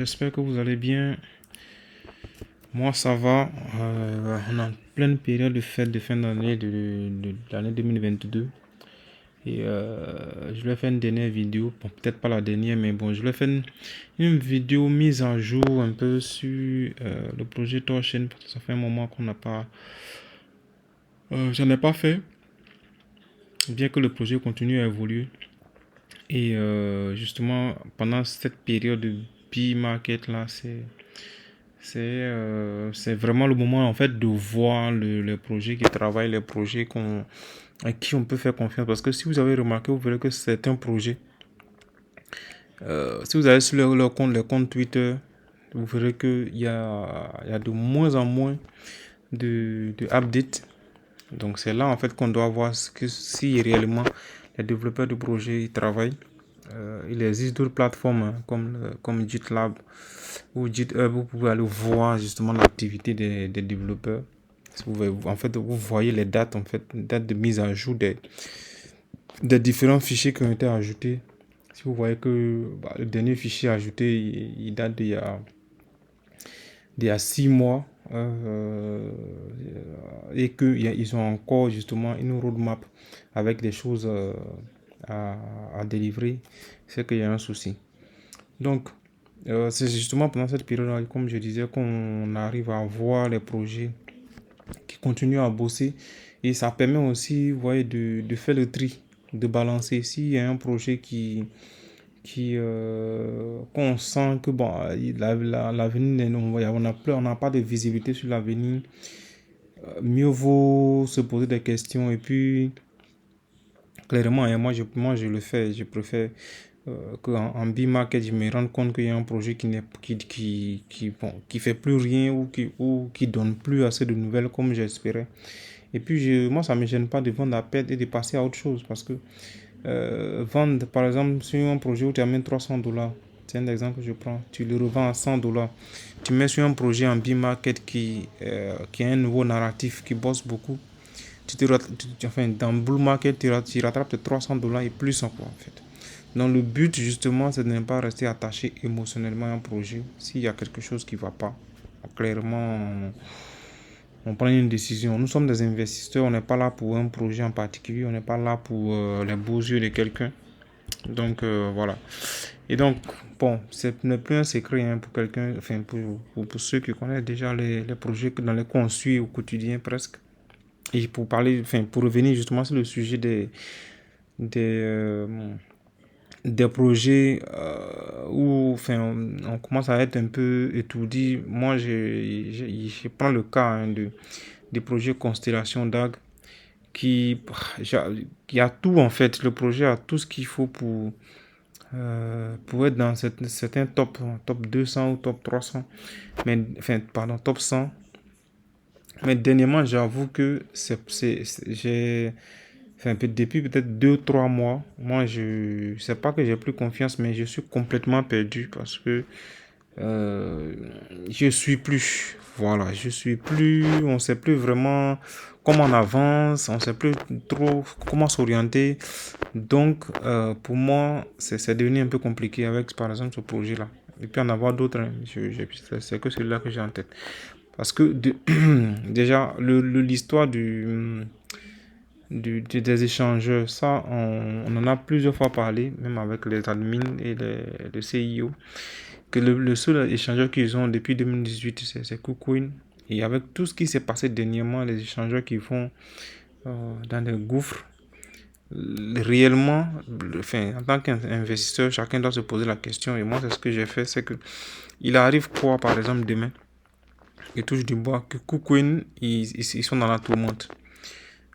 j'espère que vous allez bien. Moi, ça va. On est en pleine période de fête de fin d'année de l'année 2022. Et je vais faire une dernière vidéo. Bon, peut-être pas la dernière, mais bon, je vais faire une vidéo mise à jour un peu sur le projet Torchain. Parce que ça fait un moment qu'on n'a pas. J'en ai pas fait. Bien que le projet continue à évoluer. Et justement, pendant cette période de B-Market là, c'est vraiment le moment en fait de voir les projets qui travaillent, les projets à qui on peut faire confiance. Parce que si vous avez remarqué, vous verrez que c'est un projet. Si vous allez sur les comptes Twitter, vous verrez qu'il y a de moins en moins de updates. Donc c'est là en fait qu'on doit voir si réellement les développeurs de projets ils travaillent. Il existe d'autres plateformes hein, comme GitLab ou GitHub, vous pouvez aller voir justement l'activité des développeurs. En fait, vous voyez les dates, en fait, dates de mise à jour des différents fichiers qui ont été ajoutés. Si vous voyez que le dernier fichier ajouté, il date d'il y a 6 mois et qu'ils ont encore justement une roadmap avec des choses à délivrer, c'est qu'il y a un souci. Donc, c'est justement pendant cette période, comme je disais, qu'on arrive à voir les projets qui continuent à bosser. Et ça permet aussi, vous voyez, de faire le tri, de balancer. S'il y a un projet qu'on sent que bon, l'avenir, on n'a pas de visibilité sur l'avenir, mieux vaut se poser des questions. Et puis, clairement, et moi je le fais, je préfère qu'en B-Market, je me rende compte qu'il y a un projet qui fait plus rien ou qui donne plus assez de nouvelles comme j'espérais. Et puis, moi, ça ne me gêne pas de vendre à perte et de passer à autre chose parce que vendre, par exemple, sur un projet où tu amènes $300, c'est un exemple que je prends, tu le revends à $100. Tu mets sur un projet en B-Market qui a un nouveau narratif, qui bosse beaucoup. Enfin, dans Bull Market, tu rattrapes tes $300 et plus encore en fait. Donc le but justement c'est de ne pas rester attaché émotionnellement à un projet. S'il y a quelque chose qui ne va pas, clairement on prend une décision. Nous sommes des investisseurs, on n'est pas là pour un projet en particulier, on n'est pas là pour les beaux yeux de quelqu'un. Donc voilà. Et donc bon, ce n'est plus un secret hein, pour quelqu'un, enfin pour ceux qui connaissent déjà les projets dans les qu'on suit au quotidien presque. Et pour parler, enfin pour revenir justement sur le sujet des, euh, des projets où enfin, on commence à être un peu étourdi. Moi, je prends le cas hein, des projets Constellation DAG qui, qui a tout en fait. Le projet a tout ce qu'il faut pour être dans certains top 200 ou top 300. Mais, enfin, pardon, top 100. Mais dernièrement, j'avoue que j'ai enfin, depuis peut-être 2 3 mois, moi je sais pas que j'ai plus confiance, mais je suis complètement perdu parce que euh, je suis plus. Voilà, je suis plus. On sait plus vraiment comment on avance, on sait plus trop comment s'orienter. Donc, pour moi, c'est devenu un peu compliqué avec par exemple ce projet-là. Et puis en avoir d'autres, hein. C'est que celui-là que j'ai en tête. Parce que déjà, l'histoire des échangeurs, ça, on en a plusieurs fois parlé, même avec les admins et le CIO, que le seul échangeur qu'ils ont depuis 2018, c'est KuCoin. Et avec tout ce qui s'est passé dernièrement, les échangeurs qui vont dans des gouffres, réellement, enfin, en tant qu'investisseur, chacun doit se poser la question. Et moi, c'est ce que j'ai fait, c'est que il arrive quoi, par exemple, demain, et touche du bois, que KuCoin, ils sont dans la tourmente.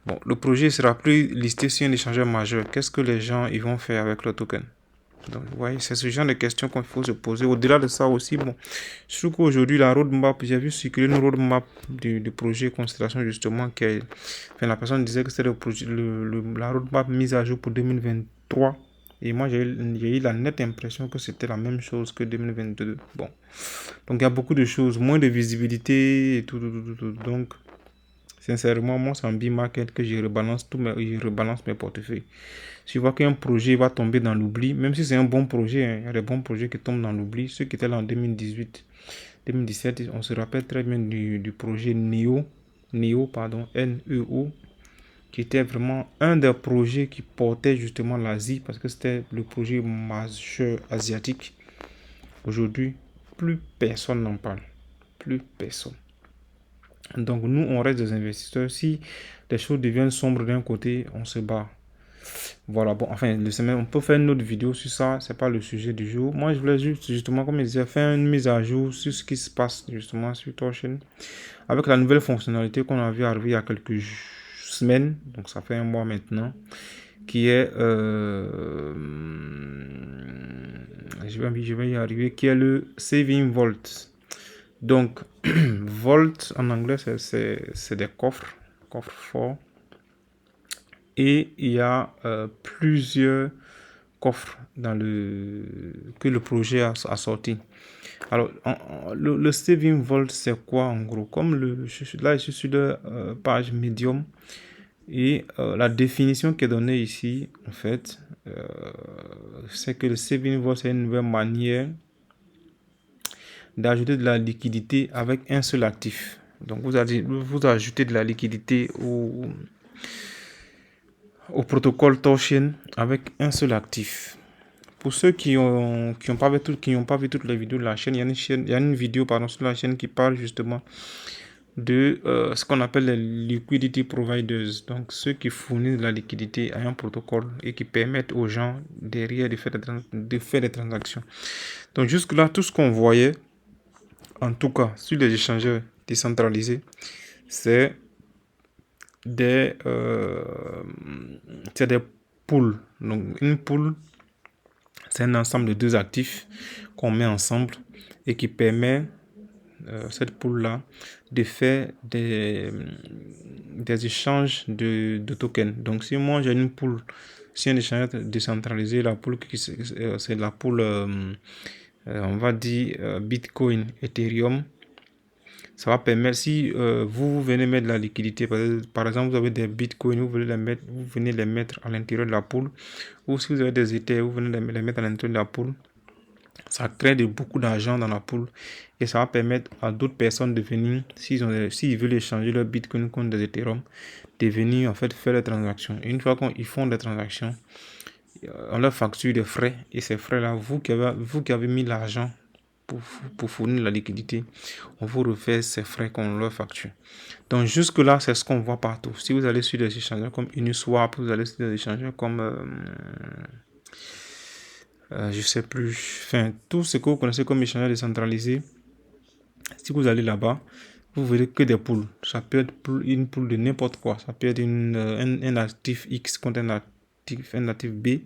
Bon, le projet ne sera plus listé sur un échangeur majeur. Qu'est-ce que les gens ils vont faire avec le token? Donc, vous voyez, c'est ce genre de questions qu'il faut se poser. Au-delà de ça aussi, bon, je trouve qu'aujourd'hui, la roadmap, j'ai vu circuler une roadmap du projet Constellation, justement, enfin, la personne disait que c'était la roadmap mise à jour pour 2023. Et moi, j'ai eu la nette impression que c'était la même chose que 2022. Bon, donc il y a beaucoup de choses, moins de visibilité et tout. Donc, Sincèrement, moi, c'est en B-Market que je rebalance je rebalance mes portefeuilles. Si je vois qu'un projet va tomber dans l'oubli, même si c'est un bon projet, hein, il y a des bons projets qui tombent dans l'oubli. Ceux qui étaient là en 2018, 2017, on se rappelle très bien du projet NEO, pardon, NEO, qui était vraiment un des projets qui portait justement l'Asie, parce que c'était le projet majeur asiatique. Aujourd'hui, plus personne n'en parle. Plus personne. Donc nous, on reste des investisseurs. Si les choses deviennent sombres d'un côté, on se bat. Voilà, bon, enfin, on peut faire une autre vidéo sur ça, c'est pas le sujet du jour. Moi, je voulais juste, justement, comme je disais, faire une mise à jour sur ce qui se passe, justement, sur Torchain, avec la nouvelle fonctionnalité qu'on a vu arriver il y a quelques semaines, donc ça fait un mois maintenant, qui est, je vais y arriver, qui est le Saving Vault. Donc, Vault, en anglais, c'est des coffres forts. Et il y a plusieurs coffres que le projet a sorti. Alors, le Saving Vault, c'est quoi en gros? Comme là, je suis sur la page Medium. Et la définition qui est donnée ici, en fait, c'est que le Saving Vault, c'est une nouvelle manière d'ajouter de la liquidité avec un seul actif. Donc, vous ajoutez de la liquidité au protocole Torchain avec un seul actif. Pour ceux qui n'ont pas vu toutes les vidéos de la chaîne, il y a une vidéo sur la chaîne qui parle justement de ce qu'on appelle les liquidity providers, donc ceux qui fournissent de la liquidité à un protocole et qui permettent aux gens derrière de faire des transactions. Donc jusque là, tout ce qu'on voyait, en tout cas sur les échangeurs décentralisés, c'est des pools. Donc une pool, c'est un ensemble de deux actifs qu'on met ensemble et qui permet cette pool là de faire des échanges de tokens. Donc si moi j'ai une pool, si un échangeur décentralisé, la pool c'est la pool on va dire Bitcoin, Ethereum, ça va permettre, si vous venez mettre de la liquidité, par exemple vous avez des bitcoins, vous venez les mettre à l'intérieur de la pool, ou si vous avez des Ether, vous venez les mettre à l'intérieur de la pool, ça crée beaucoup d'argent dans la pool et ça va permettre à d'autres personnes de venir, s'ils veulent échanger leur bitcoin contre des Ethereum, de venir en fait faire les transactions. Et une fois qu'ils font des transactions, on leur facture des frais, et ces frais là, vous qui avez mis l'argent pour fournir la liquidité, on vous refait ces frais qu'on leur facture. Donc jusque là, c'est ce qu'on voit partout. Si vous allez sur des échangeurs comme Uniswap, vous allez sur des échangeurs comme je sais plus, enfin tout ce que vous connaissez comme échangeur décentralisé, si vous allez là-bas, vous verrez que des pools. Ça peut être une pool de n'importe quoi. Ça peut être un actif X contre un actif B.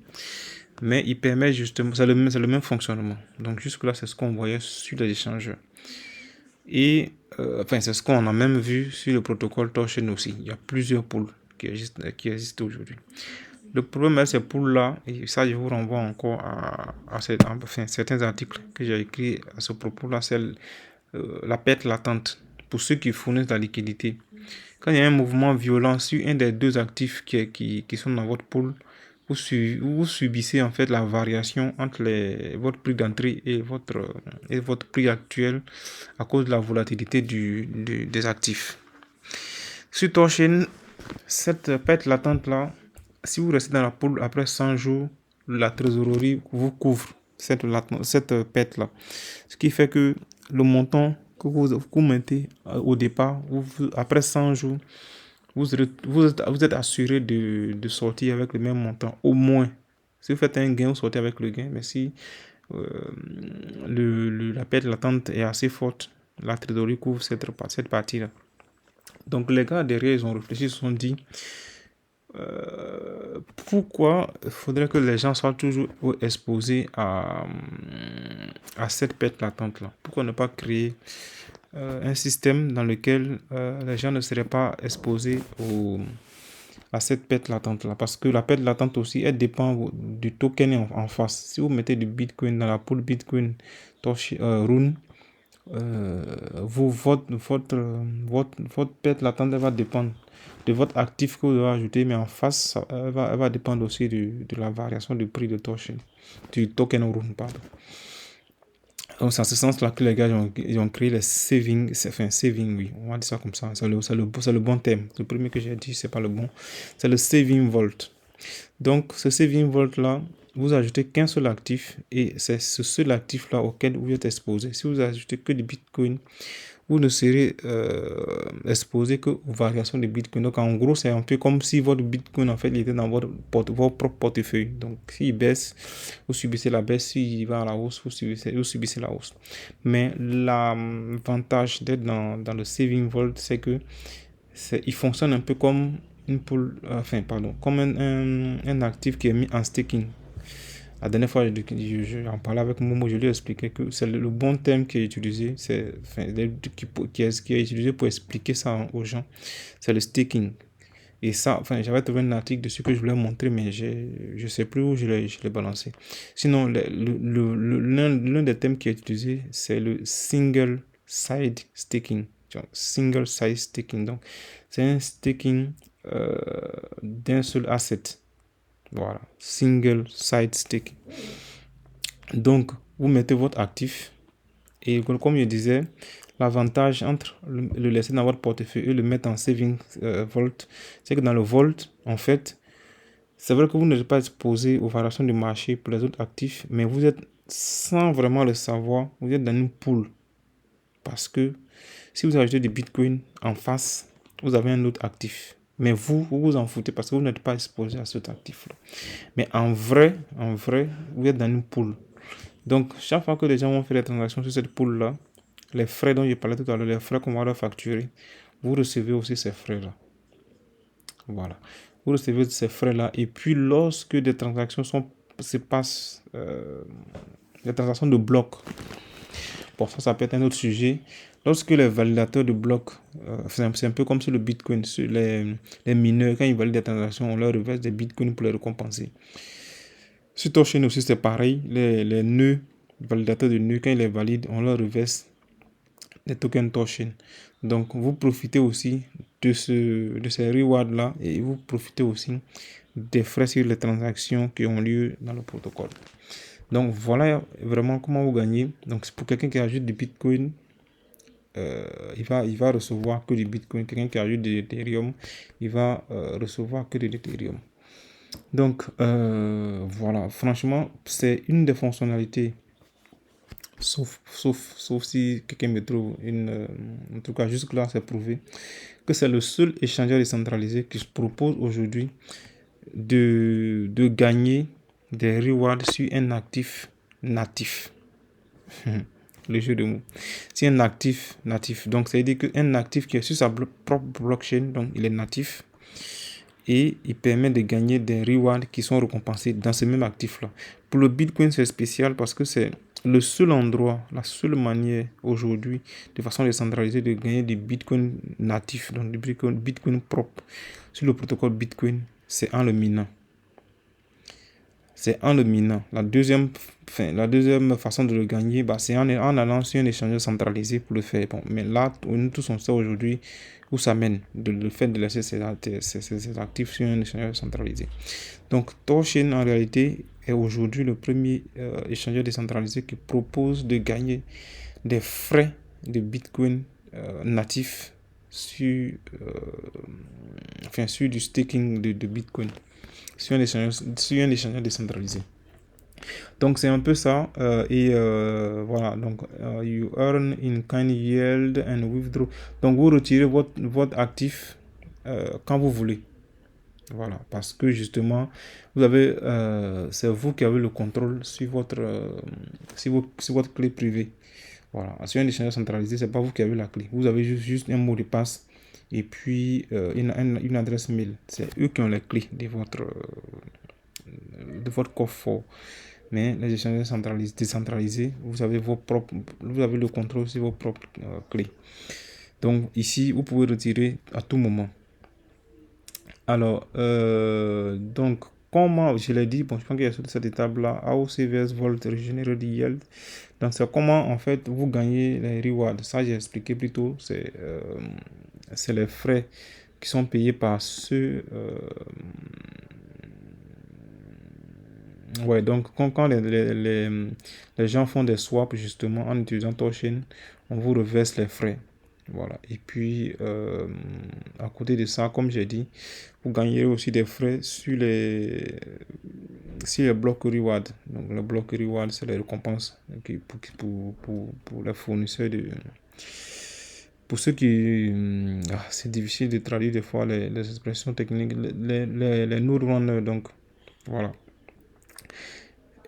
Mais il permet justement, c'est le même fonctionnement. Donc jusque là, c'est ce qu'on voyait sur les échangeurs. Et enfin, c'est ce qu'on a même vu sur le protocole Torchain aussi. Il y a plusieurs pools qui existent aujourd'hui. Le problème avec ces pools-là, et ça je vous renvoie encore à certains articles que j'ai écrits à ce propos-là, c'est la perte latente pour ceux qui fournissent la liquidité. Quand il y a un mouvement violent sur un des deux actifs qui sont dans votre pool, vous subissez en fait la variation entre votre prix d'entrée et votre prix actuel à cause de la volatilité des actifs. Sur Torchain, cette perte latente-là, si vous restez dans la pool après 100 jours, la trésorerie vous couvre cette perte-là. Ce qui fait que le montant que vous mettez au départ, après 100 jours, vous êtes assuré de sortir avec le même montant, au moins. Si vous faites un gain, vous sortez avec le gain. Mais si la perte latente est assez forte, la trésorerie couvre cette partie-là. Donc les gars derrière, ils ont réfléchi, ils se sont dit pourquoi il faudrait que les gens soient toujours exposés à cette perte latente-là. Pourquoi ne pas créer un système dans lequel les gens ne seraient pas exposés à cette perte latente-là. Parce que la perte latente aussi, elle dépend du token en face. Si vous mettez du Bitcoin dans la pool Bitcoin Rune, votre perte latente va dépendre de votre actif que vous devez ajouter, mais en face, elle va dépendre aussi de la variation du prix de Torchain, du token Rune, pardon. Donc, c'est en ce sens-là que les gars ils ont créé les saving, enfin, saving, oui, on va dire ça comme ça. C'est le bon thème. Le premier que j'ai dit, c'est pas le bon. C'est le saving vault. Donc, ce saving vault-là, vous ajoutez qu'un seul actif et c'est ce seul actif-là auquel vous êtes exposé. Si vous ajoutez que du Bitcoin, vous ne serez exposé que aux variations de Bitcoin. Donc, en gros, c'est un peu comme si votre Bitcoin, en fait, il était dans votre propre portefeuille. Donc, s'il baisse, vous subissez la baisse. S'il va à la hausse, vous subissez la hausse. Mais l'avantage d'être dans le Saving Vault, c'est que il fonctionne un peu comme une pool, comme un actif qui est mis en staking. La dernière fois, j'en parlais avec Momo, je lui ai expliqué que c'est le bon terme qui est utilisé, qui est utilisé pour expliquer ça aux gens, c'est le staking. Et ça, j'avais trouvé un article dessus que je voulais montrer, mais je ne sais plus où je l'ai balancé. Sinon, l'un des thèmes qui est utilisé, c'est le single side staking. Single side staking. Donc, c'est un staking d'un seul asset. Voilà, single side staking. Donc, vous mettez votre actif et comme je disais, l'avantage entre le laisser dans votre portefeuille et le mettre en saving vault, c'est que dans le vault, en fait, c'est vrai que vous n'êtes pas exposé aux variations du marché pour les autres actifs, mais vous êtes, sans vraiment le savoir, vous êtes dans une pool. Parce que si vous ajoutez du Bitcoin en face, vous avez un autre actif. Mais vous en foutez parce que vous n'êtes pas exposé à cet actif-là. Mais en vrai, vous êtes dans une pool. Donc, chaque fois que les gens vont faire des transactions sur cette pool-là, les frais dont je parlais tout à l'heure, les frais qu'on va leur facturer, vous recevez aussi ces frais-là. Voilà. Vous recevez ces frais-là. Et puis, lorsque des transactions se passent, des transactions de blocs, pour ça peut être un autre sujet. Lorsque les validateurs de blocs, c'est un peu comme sur le Bitcoin, sur les mineurs, quand ils valident des transactions, on leur reverse des Bitcoins pour les récompenser. Sur Torchain aussi, c'est pareil. Les nœuds, validateurs de nœuds, quand ils les valident, on leur reverse des tokens Torchain. Donc, vous profitez aussi de ces rewards-là et vous profitez aussi des frais sur les transactions qui ont lieu dans le protocole. Donc, voilà vraiment comment vous gagnez. Donc, pour quelqu'un qui ajoute du Bitcoin, il va recevoir que du Bitcoin. Quelqu'un qui ajoute de l'Ethereum, il va recevoir que de l'Ethereum. Donc, voilà. Franchement, c'est une des fonctionnalités. Sauf si quelqu'un me trouve en tout cas, jusque-là, c'est prouvé que c'est le seul échangeur décentralisé qui se propose aujourd'hui de gagner des rewards sur un actif natif. Le jeu de mots. C'est un actif natif. Donc, ça veut dire qu'un actif qui est sur sa propre blockchain, donc il est natif, et il permet de gagner des rewards qui sont récompensés dans ce même actif-là. Pour le Bitcoin, c'est spécial parce que c'est le seul endroit, la seule manière aujourd'hui, de façon décentralisée, de gagner du Bitcoin natif, donc du Bitcoin propre sur le protocole Bitcoin, c'est en le minant. C'est en le minant. La deuxième façon de le gagner, c'est en allant sur un échangeur centralisé pour le faire. Bon, mais là, nous tous on sait aujourd'hui où ça mène, le fait de laisser ces actifs sur un échangeur centralisé. Donc, Torchain, en réalité, est aujourd'hui le premier échangeur décentralisé qui propose de gagner des frais de Bitcoin natifs sur du staking de Bitcoin. Sur un échangeur décentralisé. Donc c'est un peu ça. Voilà. Donc you earn in kind yield and withdraw. Donc vous retirez votre actif quand vous voulez. Voilà. Parce que justement, c'est vous qui avez le contrôle sur votre clé privée. Voilà. Sur un échangeur centralisé, c'est pas vous qui avez la clé. Vous avez juste un mot de passe et puis une adresse mail. C'est eux qui ont les clés de votre coffre-fort. Mais les échangeurs décentralisés, vous avez le contrôle sur vos propres clés. Donc ici, vous pouvez retirer à tout moment. Alors, comment, je l'ai dit, je pense qu'il y a cette étape-là, AOC vs Volt Regenerated Yield. Donc, c'est comment, en fait, vous gagnez les rewards. Ça, j'ai expliqué plus tôt. C'est les frais qui sont payés par ceux... ouais, donc, quand les gens font des swaps, justement, en utilisant Torchain, on vous reverse les frais. Voilà. Et puis, à côté de ça, comme j'ai dit, vous gagnerez aussi des frais sur les blocs reward. Donc, les blocs reward, c'est les récompenses pour les fournisseurs de. Pour ceux qui. C'est difficile de traduire des fois les expressions techniques, les node runners. Donc, voilà.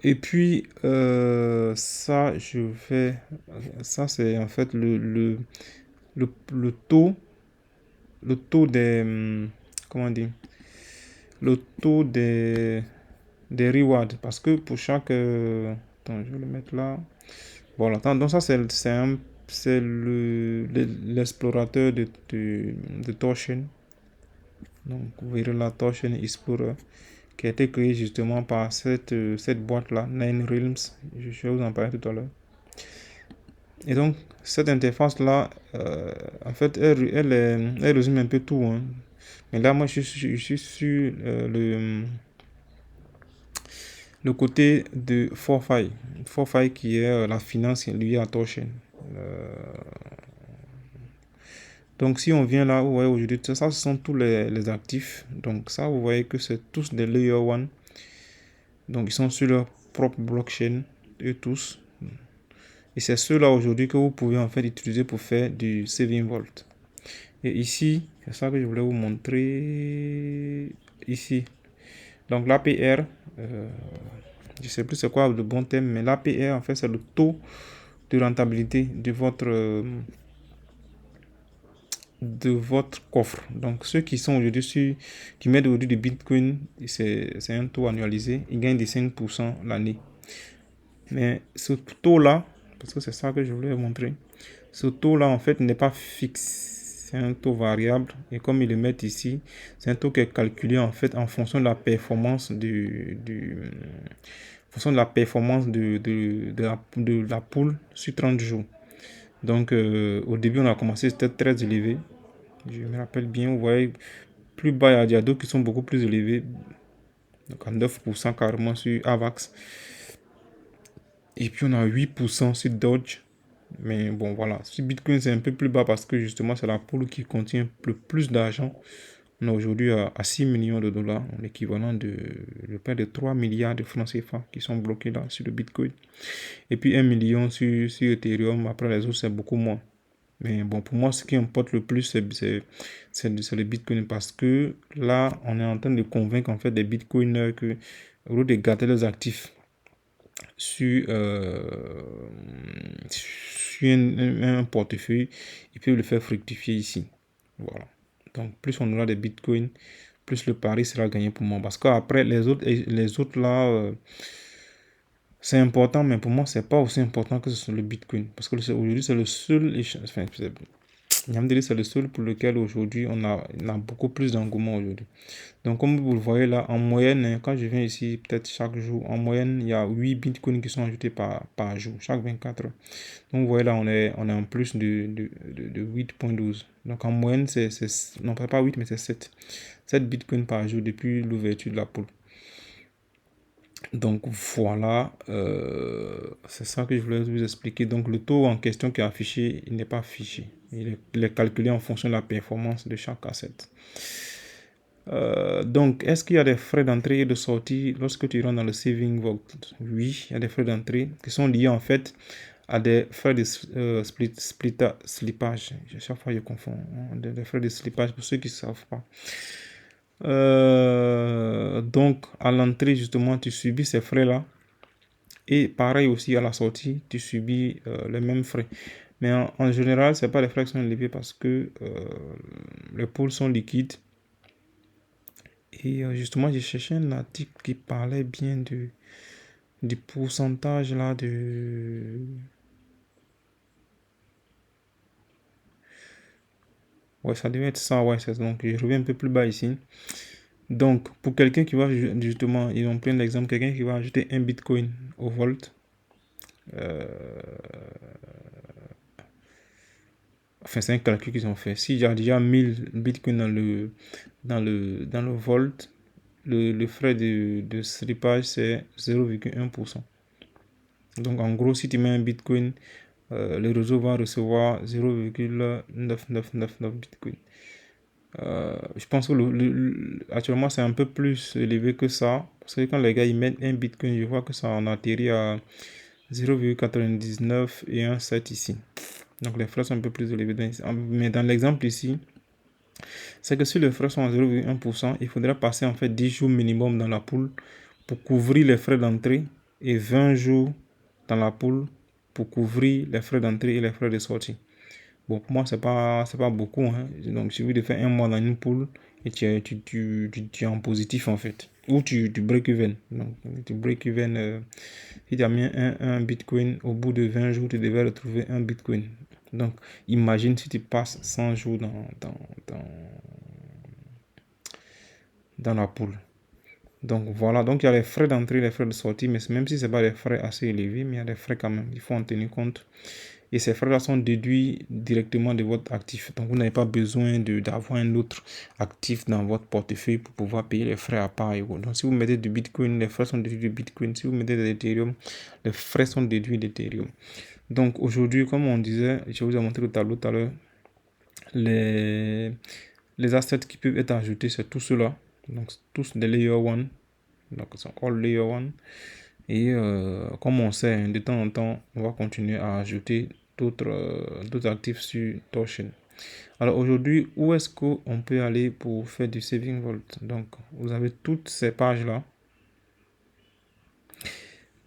Et puis, ça, ça, c'est en fait le taux. Le taux des. Comment dire? Le taux des rewards. Parce que pour chaque. Attends, je vais le mettre là. Voilà. Donc, ça, c'est l'explorateur de Torchain. Donc, vous verrez la Torchain Explorer qui a été créé justement par cette boîte-là, Nine Realms. Je vais vous en parler tout à l'heure. Et donc, cette interface-là, en fait, elle résume un peu tout. Hein. Mais là, moi, je suis sur le côté de ForFi. ForFi qui est la finance liée à Torchain. Donc, si on vient là, vous voyez aujourd'hui, ça, ce sont tous les actifs. Donc, ça, vous voyez que c'est tous des Layer 1. Donc, ils sont sur leur propre blockchain, eux tous. Et c'est ceux-là aujourd'hui que vous pouvez en fait utiliser pour faire du saving vault. Et ici, c'est ça que je voulais vous montrer ici. Donc l'APR, je ne sais plus c'est quoi le bon thème, mais l'APR en fait c'est le taux de rentabilité de votre coffre. Donc ceux qui sont aujourd'hui qui mettent aujourd'hui du Bitcoin, c'est un taux annualisé, ils gagnent de 5% l'année. Mais ce taux-là, parce que c'est ça que je voulais vous montrer, ce taux-là en fait n'est pas fixe. C'est un taux variable et comme ils le mettent ici, c'est un taux qui est calculé en fait en fonction de la performance fonction de la performance de la poule sur 30 jours. Donc au début on a commencé, c'était très élevé. Je me rappelle bien, vous voyez, plus bas il y a d'autres qui sont beaucoup plus élevés. Donc à 9% carrément sur AVAX. Et puis on a 8% sur Dodge. Mais bon, voilà. Sur Bitcoin, c'est un peu plus bas parce que justement, c'est la poule qui contient le plus d'argent. On est aujourd'hui à 6 millions de dollars, l'équivalent de près de 3 milliards de francs CFA qui sont bloqués là sur le Bitcoin. Et puis 1 million sur Ethereum. Après, les autres, c'est beaucoup moins. Mais bon, pour moi, ce qui importe le plus, c'est le Bitcoin parce que là, on est en train de convaincre en fait des Bitcoiners que, au lieu de garder leurs actifs sur un portefeuille, ils peuvent le faire fructifier ici. Voilà. Donc, plus on aura des bitcoins, plus le pari sera gagné pour moi. Parce qu'après, les autres là, c'est important, mais pour moi, c'est pas aussi important que ce soit le bitcoin. Parce que aujourd'hui, c'est le seul échange. Enfin, c'est le seul pour lequel aujourd'hui on a beaucoup plus d'engouement aujourd'hui. Donc comme vous le voyez là, en moyenne, quand je viens ici, peut-être chaque jour, en moyenne, il y a 8 bitcoins qui sont ajoutés par jour, chaque 24 heures. Donc vous voyez là, on est en plus de 8,12. Donc en moyenne, non pas 8, mais c'est 7 bitcoins par jour depuis l'ouverture de la poule. Donc voilà, c'est ça que je voulais vous expliquer. Donc le taux en question qui est affiché, il n'est pas affiché. Il est calculé en fonction de la performance de chaque asset. Donc, est-ce qu'il y a des frais d'entrée et de sortie lorsque tu rentres dans le saving vault? Oui, il y a des frais d'entrée qui sont liés en fait à des frais de slippage. Chaque fois, je confonds. Des frais de slippage pour ceux qui ne savent pas. Donc, à l'entrée, justement, tu subis ces frais-là. Et pareil aussi à la sortie, tu subis les mêmes frais. Mais en général, ce n'est pas les frais qui sont élevés parce que les pools sont liquides. Et justement, j'ai cherché un article qui parlait bien du pourcentage là de... Ouais, ça devait être ça, ouais, donc je reviens un peu plus bas ici. Donc, pour quelqu'un qui va justement, ils ont plein d'exemples, quelqu'un qui va ajouter un bitcoin au Vault, Euh, Enfin, c'est un calcul qu'ils ont fait. S'il y a déjà 1000 bitcoins dans le volt, le frais de strippage, c'est 0,1%. Donc, en gros, si tu mets un bitcoin, le réseau va recevoir 0,9999 bitcoin. Je pense que actuellement, c'est un peu plus élevé que ça. Parce que quand les gars ils mettent un bitcoin, je vois que ça en atterrit à 0,99 et un 7 ici. Donc les frais sont un peu plus élevés. Mais dans l'exemple ici, c'est que si les frais sont à 0,1%, il faudra passer en fait 10 jours minimum dans la pool pour couvrir les frais d'entrée et 20 jours dans la pool pour couvrir les frais d'entrée et les frais de sortie. Bon, pour moi, c'est pas beaucoup, hein. Donc, il suffit de faire un mois dans une pool et tu es en positif en fait. Ou tu break even. Donc, tu break even. Si tu as mis un bitcoin, au bout de 20 jours, tu devais retrouver un bitcoin. Donc, imagine si tu passes 100 jours dans la pool. Donc voilà, donc il y a les frais d'entrée, les frais de sortie, mais même si ce n'est pas des frais assez élevés, mais il y a des frais quand même, il faut en tenir compte. Et ces frais-là sont déduits directement de votre actif. Donc vous n'avez pas besoin d'avoir un autre actif dans votre portefeuille pour pouvoir payer les frais à part. Donc si vous mettez du Bitcoin, les frais sont déduits de Bitcoin. Si vous mettez de l'Ethereum, les frais sont déduits d'Ethereum. Donc aujourd'hui, comme on disait, je vous ai montré le tableau tout à l'heure, les assets qui peuvent être ajoutés, c'est tout cela. Donc tous des layer 1. Donc c'est all layer 1. Et comme on sait, de temps en temps, on va continuer à ajouter d'autres actifs sur Torchain. Alors aujourd'hui, où est-ce qu'on peut aller pour faire du saving vault? Donc vous avez toutes ces pages-là.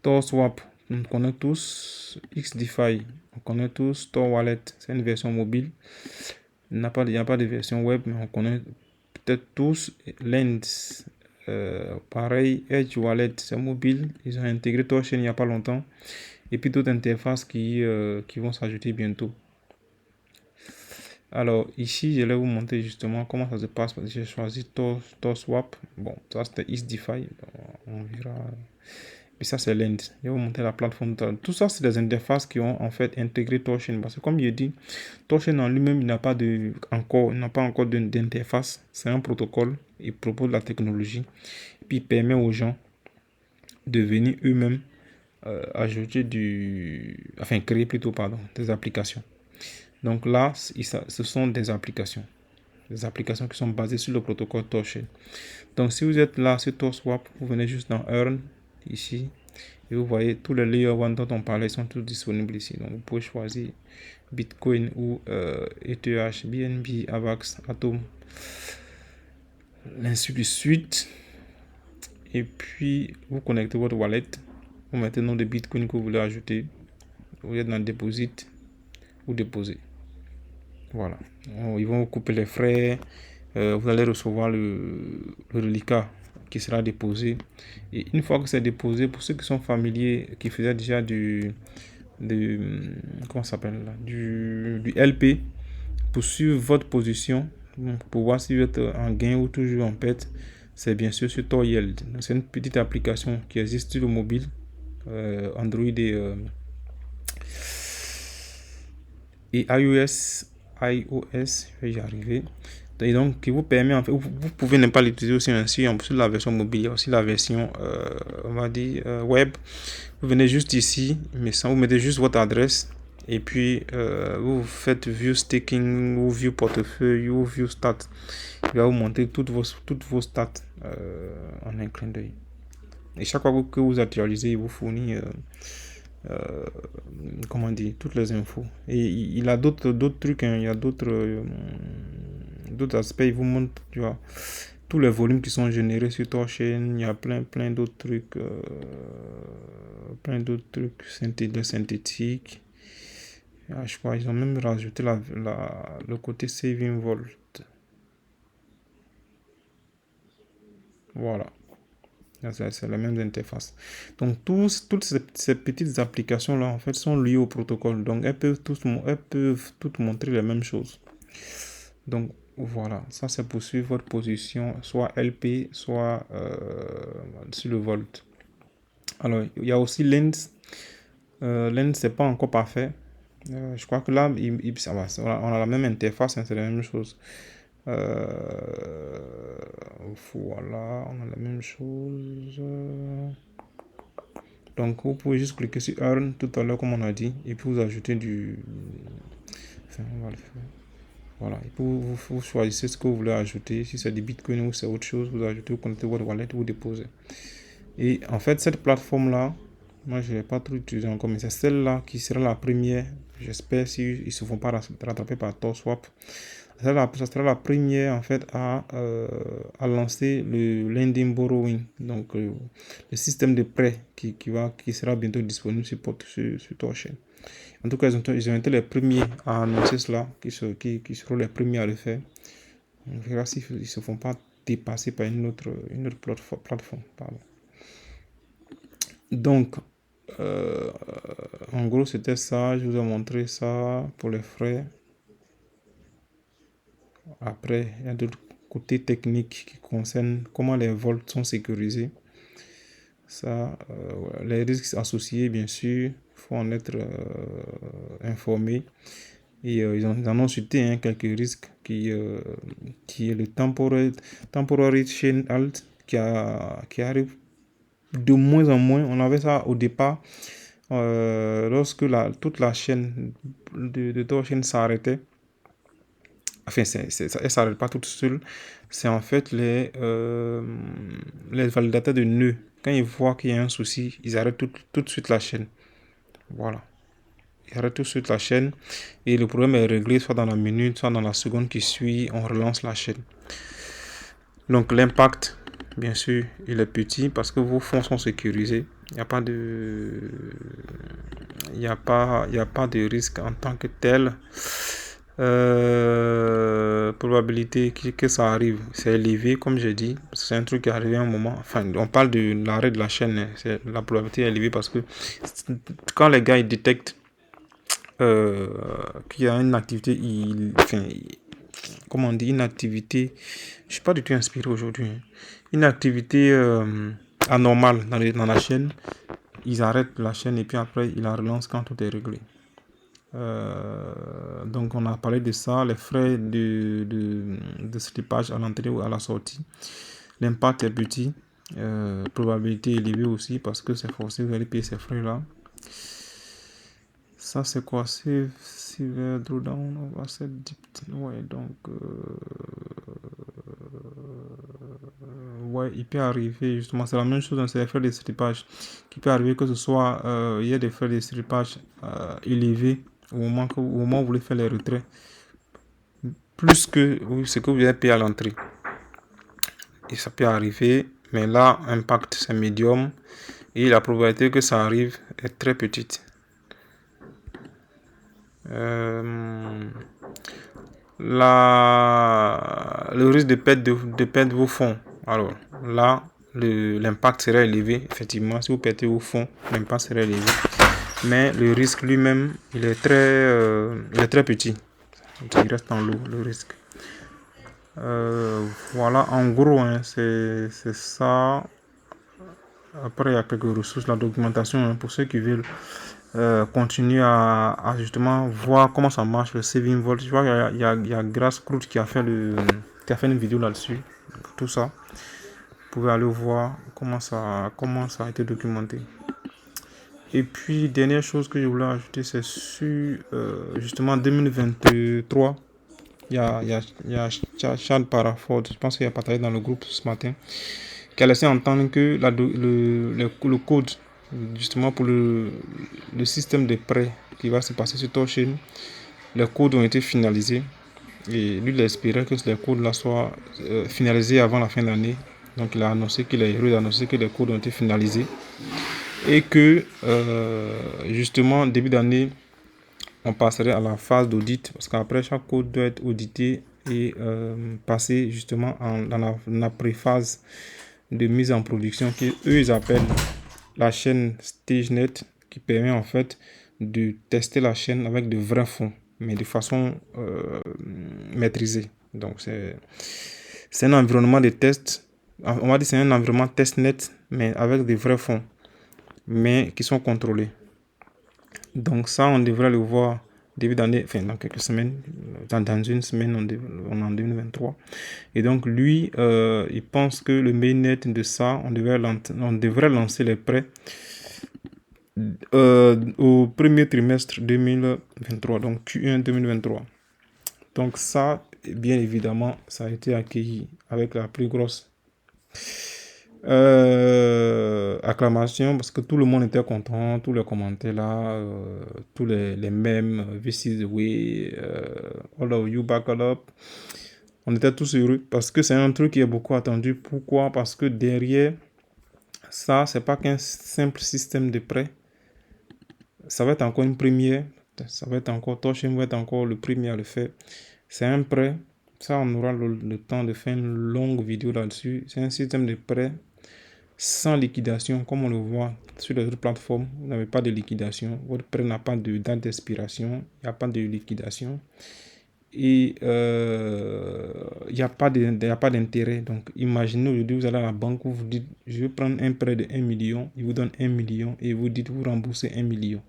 TorSwap, on connaît tous. XDeFi, on connaît tous. Tor Wallet, c'est une version mobile. Il n'y a pas de version web, mais on connaît peut-être tous. Lens, pareil. Edge Wallet, c'est mobile. Ils ont intégré Torchain il n'y a pas longtemps. Et puis d'autres interfaces qui vont s'ajouter bientôt. Alors ici, je vais vous montrer justement comment ça se passe. J'ai choisi TorSwap. Bon, ça c'était XDeFi. On verra. Et ça, c'est Lend. Je vais vous montrer la plateforme. Tout ça, c'est des interfaces qui ont en fait intégré Torchain. Parce que comme je dis, Torchain en lui-même, il n'a pas encore d'interface. C'est un protocole. Il propose la technologie. Et puis, il permet aux gens de venir eux-mêmes ajouter créer plutôt, pardon, des applications. Donc là, ce sont des applications. Des applications qui sont basées sur le protocole Torchain. Donc si vous êtes là sur TorSwap, vous venez juste dans Earn, ici. Et vous voyez, tous les Layer 1 dont on parlait sont tous disponibles ici. Donc vous pouvez choisir Bitcoin ou ETH, BNB, AVAX, Atom, ainsi de suite. Et puis, vous connectez votre wallet. Vous mettez le nom de Bitcoin que vous voulez ajouter. Vous êtes dans Deposit ou Déposer. Voilà. Ils vont vous couper les frais. Vous allez recevoir le reliquat qui sera déposé. Et une fois que c'est déposé, pour ceux qui sont familiers, qui faisaient déjà comment ça s'appelle là, du LP, pour suivre votre position, pour voir si vous êtes en gain ou toujours en perte, c'est bien sûr sur TorYield. C'est une petite application qui existe sur le mobile, Android et iOS, je vais y arriver. Et donc, qui vous permet, en fait, vous pouvez ne pas l'utiliser aussi ainsi, sur la version mobile, il y a aussi la version, on va dire, web. Vous venez juste ici, mais ça, vous mettez juste votre adresse, et puis vous faites View Staking, ou View Portefeuille, ou View Stats. Il va vous montrer toutes vos stats en un clin d'œil. Et chaque fois que vous actualisez, il vous fournit comment dire, toutes les infos. Et il a d'autres trucs, hein, il y a d'autres aspects. Il vous montre, tu vois, tous les volumes qui sont générés sur Torchain. Il y a plein d'autres trucs, synthétiques. Je crois qu'ils ont même rajouté le côté saving vault. Voilà. C'est la même interface. Donc, toutes ces petites applications-là, en fait, sont liées au protocole. Donc, elles peuvent toutes montrer les mêmes choses. Donc, voilà. Ça, c'est pour suivre votre position, soit LP, soit sur le Volt. Alors, il y a aussi Lens. L'Inde, c'est pas encore parfait. Je crois que là, ça va, on a la même interface, hein, c'est la même chose. Voilà, on a la même chose. Donc, vous pouvez juste cliquer sur Earn tout à l'heure, comme on a dit, et puis vous ajoutez du. Enfin, on va le faire. Voilà, et puis vous choisissez ce que vous voulez ajouter. Si c'est du Bitcoin ou c'est autre chose, vous ajoutez, vous connectez votre wallet, vous déposez. Et en fait, cette plateforme-là, moi je ne l'ai pas trop utilisée encore, mais c'est celle-là qui sera la première. J'espère s'ils ne se font pas rattraper par TorSwap. Ça sera la première en fait à lancer le lending borrowing, donc le système de prêt qui sera bientôt disponible sur Torchain. En tout cas, ils ont été les premiers à annoncer cela, qui seront les premiers à le faire. On verra s'ils ne se font pas dépasser par une autre plateforme. Pardon. Donc, en gros, c'était ça. Je vous ai montré ça pour les frais. Après, il y a d'autres côtés techniques qui concernent comment les vols sont sécurisés. Ça, les risques associés, bien sûr, il faut en être informé. Et ils en ont cité quelques risques qui est le temporary chain halt qui arrive de moins en moins. On avait ça au départ lorsque toute la chaîne de Torchain s'arrêtait. Enfin, elle ne s'arrête pas toute seule. C'est en fait les validateurs de nœuds. Quand ils voient qu'il y a un souci, ils arrêtent tout de suite la chaîne. Voilà. Ils arrêtent tout de suite la chaîne et le problème est réglé soit dans la minute, soit dans la seconde qui suit, on relance la chaîne. Donc l'impact, bien sûr, il est petit parce que vos fonds sont sécurisés. Il n'y a pas de risque en tant que tel. Probabilité que ça arrive, c'est élevé, comme j'ai dit. C'est un truc qui est arrivé à un moment. Enfin, on parle de l'arrêt de la chaîne. La probabilité est élevée parce que quand les gars ils détectent qu'il y a une activité, comment on dit, une activité, je suis pas du tout inspiré aujourd'hui, une activité anormale dans la chaîne, ils arrêtent la chaîne et puis après ils la relancent quand tout est réglé. Donc on a parlé de ça, les frais de slippage à l'entrée ou à la sortie. L'impact est petit, probabilité élevée aussi parce que c'est forcé, vous allez payer ces frais là. Ça c'est quoi? C'est drawdown of asset dipped. Ouais, donc ouais, il peut arriver justement, c'est la même chose, c'est les frais de slippage qui peut arriver que ce soit il y a des frais de slippage élevés au moment où vous voulez faire les retraits, plus que ce que vous avez payé à l'entrée. Et ça peut arriver, mais là, impact c'est médium et la probabilité que ça arrive est très petite. Le risque de perdre vos fonds. Alors là, l'impact serait élevé. Effectivement, si vous perdez vos fonds, l'impact serait élevé. Mais le risque lui-même, il est très petit. Il reste en l'eau, le risque. Voilà, en gros, c'est ça. Après, il y a quelques ressources, la documentation, pour ceux qui veulent continuer à justement voir comment ça marche, le saving vault. Je vois qu'il y a Grassroot qui a fait une vidéo là-dessus, tout ça. Vous pouvez aller voir comment ça a été documenté. Et puis, dernière chose que je voulais ajouter, c'est sur justement 2023. Il y a Chad Paraford, je pense qu'il a partagé dans le groupe ce matin, qui a laissé entendre que le code, justement pour le système de prêt qui va se passer sur Torchain, les codes ont été finalisés. Et lui, il espérait que les codes là soient finalisés avant la fin de l'année. Donc, il a annoncé qu'il est heureux d'annoncer que les codes ont été finalisés. Et que, justement, début d'année, on passerait à la phase d'audit. Parce qu'après, chaque code doit être audité et passer justement dans la pré-phase de mise en production qu'eux, ils appellent la chaîne StageNet, qui permet en fait de tester la chaîne avec de vrais fonds, mais de façon maîtrisée. Donc, c'est un environnement de test. On va dire que c'est un environnement testnet, mais avec des vrais fonds, mais qui sont contrôlés. Donc ça, on devrait le voir début d'année, enfin dans quelques semaines, dans une semaine, on est en 2023. Et donc lui, il pense que le mainnet de ça, on devrait lancer les prêts au premier trimestre 2023, donc Q1 2023. Donc ça, bien évidemment, ça a été accueilli avec la plus grosse acclamation parce que tout le monde était content, tous les commentaires là, tous les mêmes, this is the way, all of you back it up. On était tous heureux parce que c'est un truc qui est beaucoup attendu. Pourquoi? Parce que derrière ça, c'est pas qu'un simple système de prêt. Ça va être encore une première. Ça va être encore, Torchain va être encore le premier à le faire. C'est un prêt. Ça, on aura le temps de faire une longue vidéo là-dessus. C'est un système de prêt sans liquidation, comme on le voit sur les autres plateformes. Vous n'avez pas de liquidation. Votre prêt n'a pas de date d'expiration. Il n'y a pas de liquidation. Et il n'y a pas d'intérêt. Donc, imaginez aujourd'hui, vous allez à la banque, vous vous dites, je vais prendre un prêt de 1 million. Il vous donne 1 million et vous dites, vous remboursez 1 million.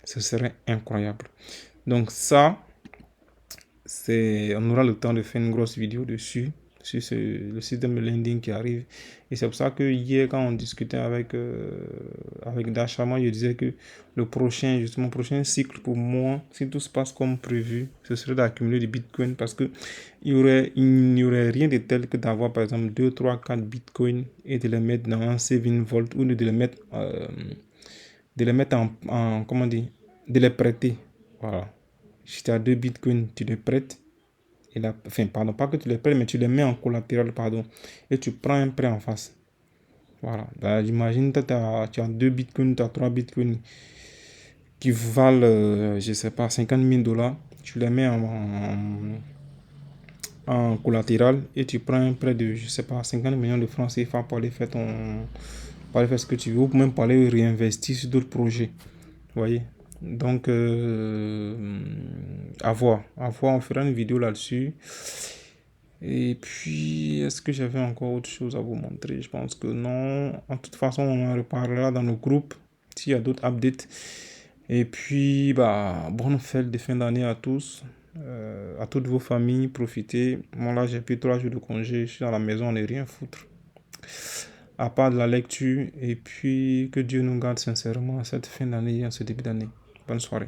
Ce serait incroyable. Donc ça, on aura le temps de faire une grosse vidéo dessus, sur le système de lending qui arrive. Et c'est pour ça que hier, quand on discutait avec Dachama, je disais que le prochain cycle pour moi, si tout se passe comme prévu, ce serait d'accumuler du Bitcoin parce que il n'y aurait rien de tel que d'avoir par exemple 2, 3, 4 Bitcoin et de les mettre dans un saving vault ou de les mettre comment dire, de les prêter. Voilà. Si tu as 2 bitcoins, tu les prêtes. Enfin, pardon, pas que tu les prêtes, mais tu les mets en collatéral, pardon. Et tu prends un prêt en face. Voilà. Ben, j'imagine que tu as 2 bitcoins, tu as 3 bitcoins qui valent, je sais pas, 50 000 dollars. Tu les mets en collatéral et tu prends un prêt de, je sais pas, 50 millions de francs CFA pour aller faire pour aller faire ce que tu veux, ou même pour aller réinvestir sur d'autres projets. Vous voyez? Donc, à voir. On fera une vidéo là-dessus. Et puis, est-ce que j'avais encore autre chose à vous montrer? Je pense que non. En toute façon, on en reparlera dans nos groupes s'il y a d'autres updates. Et puis, bah, bonne fête de fin d'année à tous. À toutes vos familles, profitez. Moi, là, j'ai pris 3 jours de congé. Je suis dans la maison, on n'est rien foutre. À part de la lecture. Et puis, que Dieu nous garde sincèrement à cette fin d'année et à ce début d'année. Bonne soirée.